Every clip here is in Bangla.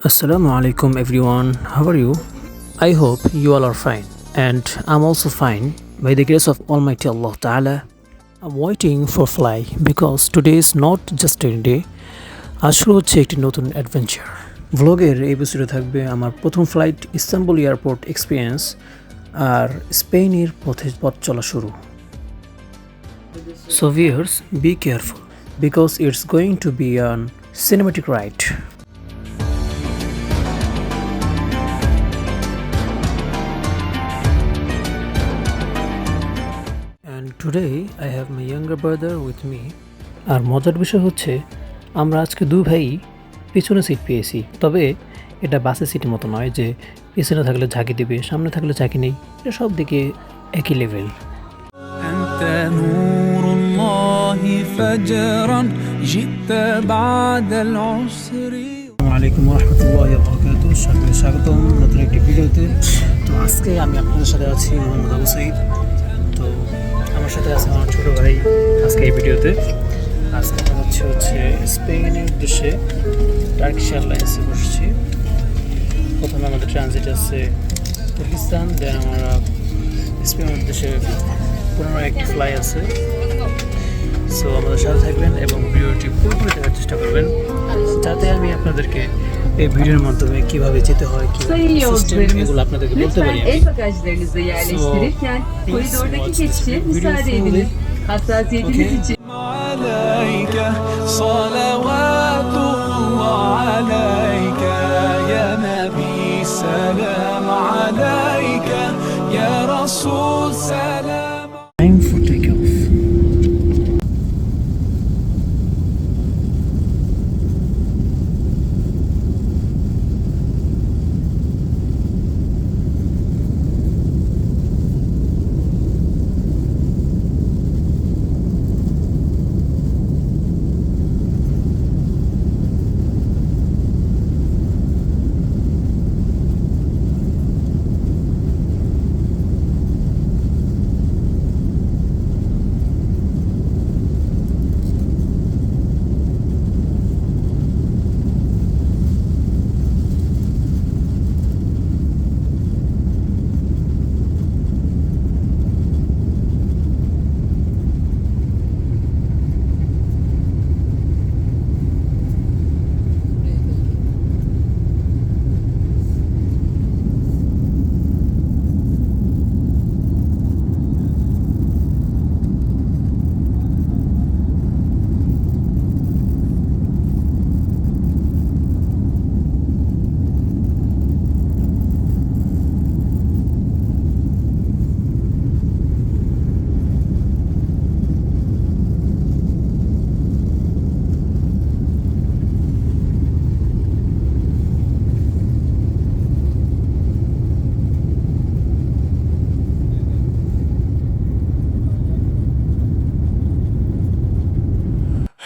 Assalamu alaikum everyone. How are you? I hope you all are fine. And I'm also fine by the grace of Almighty Allah Ta'ala. I'm waiting for fly because today is not just a day. আসলে হচ্ছে একটি নতুন অ্যাডভেঞ্চার। ভ্লগের এই এপিসোডে থাকবে আমার প্রথম ফ্লাইট ইস্তাম্বুল এয়ারপোর্ট এক্সপিরিয়েন্স আর স্পেনের পথ চলা শুরু। So viewers, be careful because it's going to be an cinematic ride. And today I have my younger brother with me. আর মজার বিষয় হচ্ছে আমরা আজকে দুই ভাই পিছনে সিট পেয়েছি, তবে এটা বাসের সিটের মতো নয় যে পিছনে থাকলে ঝাঁকি দিবে, সামনে থাকলে ঝাঁকি নেই, এটা সব দিকে একই লেভেল। আসসালামু আলাইকুম ওয়া রাহমাতুল্লাহি ওয়া বারাকাতুহু। সকলকে স্বাগতম নতুন একটি ভিডিওতে। তো আজকে আমি আপনাদের সাথে আছি মোহাম্মদ আবু সাইদ। তো আমার সাথে আছে আমার ছোটো ভাই আজকে এই ভিডিওতে। আজকে আমরা হচ্ছে স্পেনের উদ্দেশ্যে টার্কিশ এয়ারলাইন্সে বসছি। প্রথমে আমাদের ট্রানজিট আছে তুর্কিস্তান, দেন আমরা স্পেনের উদ্দেশ্যে পুনরায় একটি ফ্লাই আছে। সো আমাদের সাথে থাকবেন এবং ভিডিওটি পুরোপুরি দেখার চেষ্টা করবেন, যাতে আমি আপনাদেরকে এই ভিডিওর মাধ্যমে কিভাবে যেতে হয়, এগুলো আপনাদেরকে বলতে পারি। El bagajlarınızı yerleştirirken koridordaki geçişe müsaade ediniz. Hassasiyetiniz için. عليك صلوات الله عليك يا نبي سلام عليك يا رسول سلام. Time for takeoff.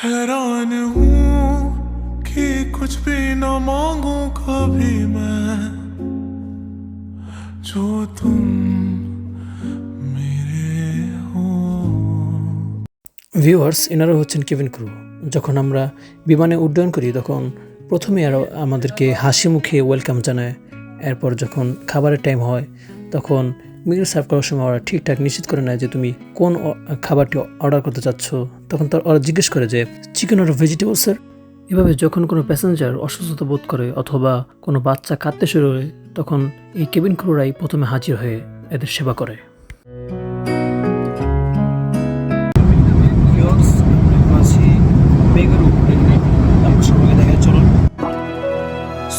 हैरान हूँ कि कुछ भी न मांगूं कभी मैं, जो तुम मेरे हो। ভিউয়ার্স, এনারা হচ্ছেন কেবিন ক্রু। যখন আমরা বিমানে উড্ডয়ন করি তখন প্রথমে আরও আমাদেরকে হাসি মুখে ওয়েলকাম জানায়। এরপর যখন খাবারের টাইম হয় তখন মিল সার্ভ করার সময় ওরা ঠিকঠাক নিশ্চিত করে নেয় যে তুমি কোন খাবারটি অর্ডার করতে চাচ্ছ। তখন ওরা জিজ্ঞেস করে যে চিকেন অর ভেজিটেবল স্যার। এভাবে যখন কোনো প্যাসেঞ্জার অসুস্থতা বোধ করে অথবা কোনো বাচ্চা কাঁদতে শুরু করে তখন এই কেবিন ক্রুরাই প্রথমে হাজির হয়ে এদের সেবা করে।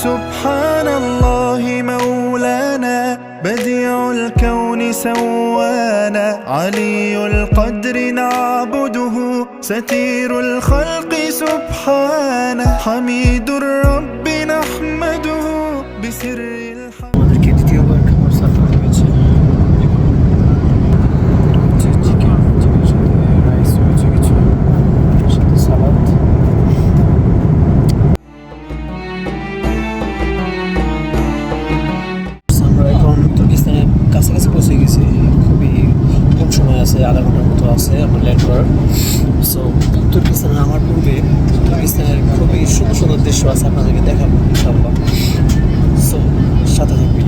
سبحان الله مولانا بديع الكون سوانا علي القدر نعبده ستير الخلق سبحانه حميد الرب نحمده بسر আমাদেরকে দ্বিতীয়বার খাবার সার্ভ করা হয়েছে। চিকেন সাথে রাইস রয়েছে, কিছু সাথে সালাদ। আমরা এখন তুর্কিস্তানের কাছাকাছি পৌঁছে গেছি। খুবই কম সময় আছে, আধা ঘন্টার মতো আছে আমার ল্যান্ড করার। সো তুর্কিস্তানে আমার পূর্বে তুর্কিস্তানের খুবই সুন্দর সুন্দর উদ্দেশ্য আছে, আপনাদেরকে দেখাবো ইনশাআল্লাহ। সো সাথে থাকবেন।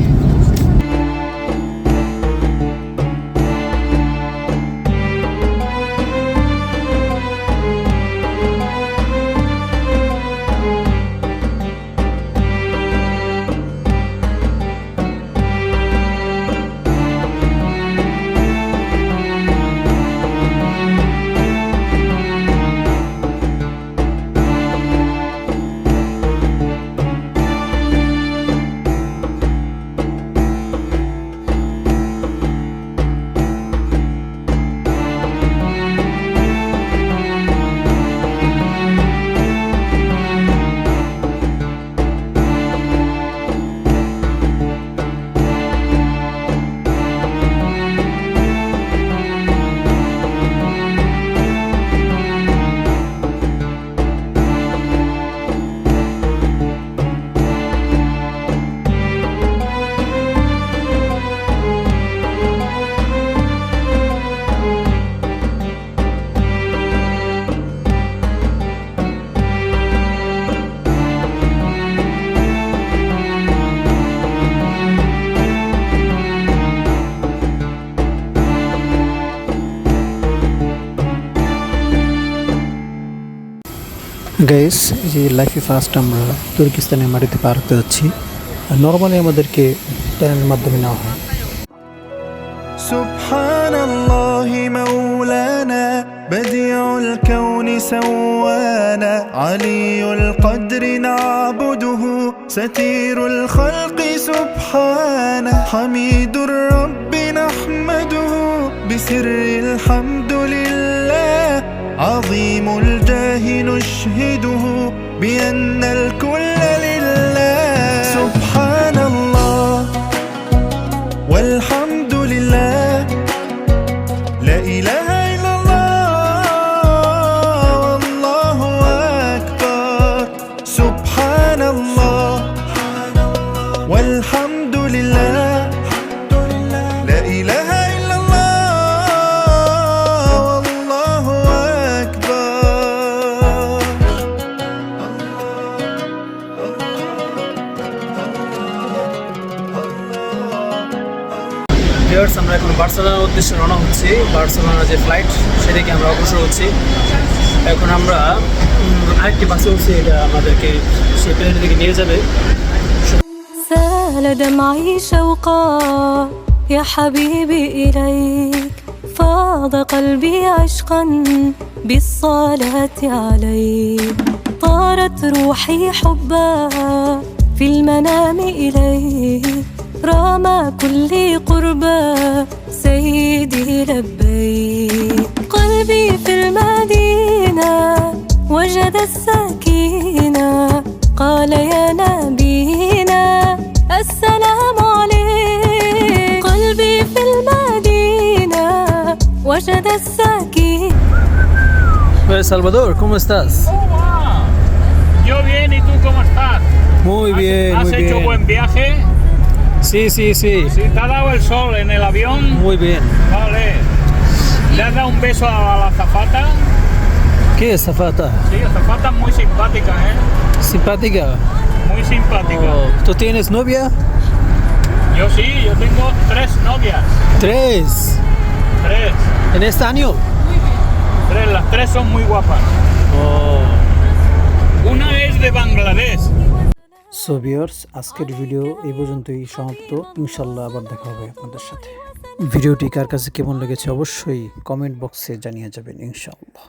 গাইস, এই যে লাইফে ফার্স্ট আমরা তুর্কিস্তানের মাটিতে পার হতে যাচ্ছি। নর্মালি আমাদেরকে ট্রেনের মাধ্যমে নেওয়া হয়। سبحان الله مولانا بديع الكون سوانا علي القدر نعبده ستير الخلق سبحانه حميد الرب نحمده بسر الحمد لله عظيم الجاه نشهده بأن الكل لله سبحان الله والحمد لله لا إله إلا الله والله أكبر سبحان الله والحمد لله لا إله إلا الله والله أكبر ভিউয়ার্স, আমরা এখন বার্সেলোনার উদ্দেশ্যে রওনা হচ্ছি। বার্সেলোনার যে ফ্লাইট সেদিকে আমরা অগ্রসর হচ্ছি। এখন আমরা আরেকটি বাসে উঠছি, এটা আমাদেরকে সেই প্লেনের দিকে নিয়ে যাবে। سال دمعي شوقا يا حبيبي إليك فاض قلبي عشقا بالصلاة عليك طارت روحي حبا في المنام إليك رام كل قربا سيدي لبيك قلبي في المدينة وجد السكينة قال يا نبينا السلام عليك قلبي في المدينة وجد السكينة. Salvador, ¿cómo estás? Hola. Yo bien, ¿y tú cómo estás? Muy bien, ¿Has muy hecho bien. buen viaje? Sí, sí, sí. ¿Sí? ¿Te ha dado el sol en el avión? Muy bien. Vale. ¿Le has dado un beso a la azafata? ¿Qué es Zafata? Sí, azafata muy simpática, ¿eh? Simpática. Muy simpática. Oh, ¿tú tienes novia? Yo sí, yo tengo 3 novias. 3. 3. ¿En este año? 3, las 3 son muy guapas. Oh. Una es de Bangladesh. So viewers, আজকের ভিডিও এই পর্যন্তই সমাপ্ত। ইনশাল্লাহ আবার দেখা হবে আপনাদের সাথে। ভিডিওটি কার কাছে কেমন লেগেছে অবশ্যই কমেন্ট বক্সে জানিয়ে যাবেন ইনশাআল্লাহ।